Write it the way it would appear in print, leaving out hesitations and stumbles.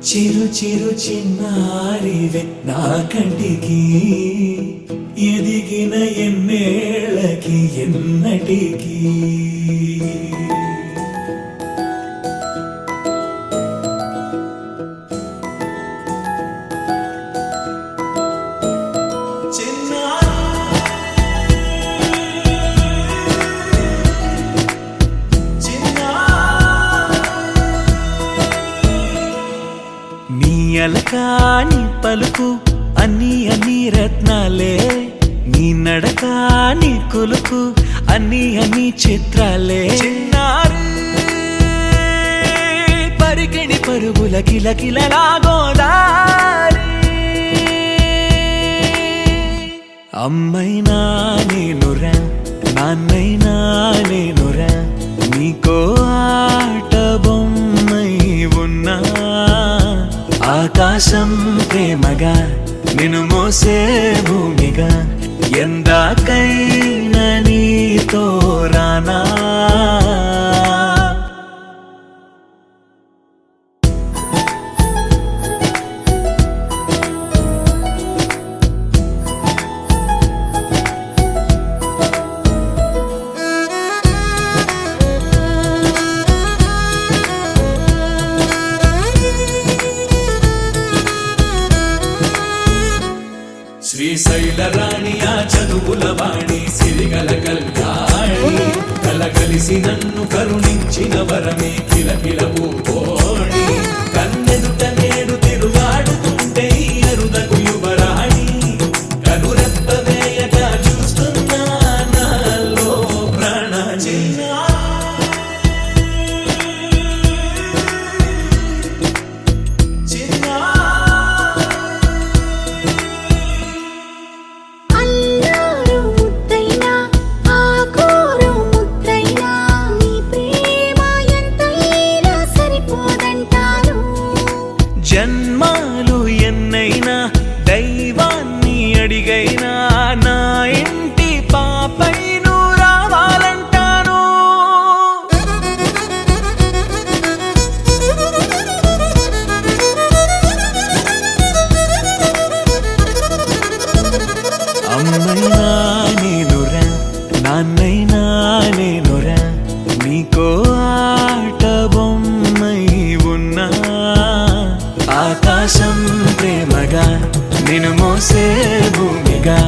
చిరు చిరు చిన్నారివే నా కంటికి ఎదిగిన ఎన్నేళ్ళకి ఎన్నటికి అలకాని పలుకు అన్ని అన్ని రత్నాలే నీ నడక నీ కులుకు అన్ని అన్ని చిత్రాలే చిన్నారు పరికిణి పరుగుల కిలకిలలా గోదారి అమ్మైనా నేనురా నాన్నైనా నేనురా నీకో ఆట బొమ్మై ఉన్నా ఆకాశం ప్రేమగా నిన్ను మోసే భూమిగా ఎందాకైనా నీతో రానా శ్రీశైల రాణి ఆ చదువుల వాణి సిరిగల కళ్యాణి కలగలిసి నన్ను కరుణించిన వరమే కిలకిల పూకోణి కన్నెదుట నేడు తిరుగాడుతుంటే అరుదకు యువరాణి కనురెప్ప వేయగా చూస్తున్నా నాలో ప్రాణ జన్మాలు ఎన్నైనా దైవాన్ని అడిగైనా నా ఇంటి పాపై నువ్వు రావాలంటాను అమ్మైనా నేనురా నాన్నైనా నేనురా నీకో ఆట బొమ్మై ఉన్నా ఆకాశం ప్రేమగా నిన్ను మోసే భూమిగా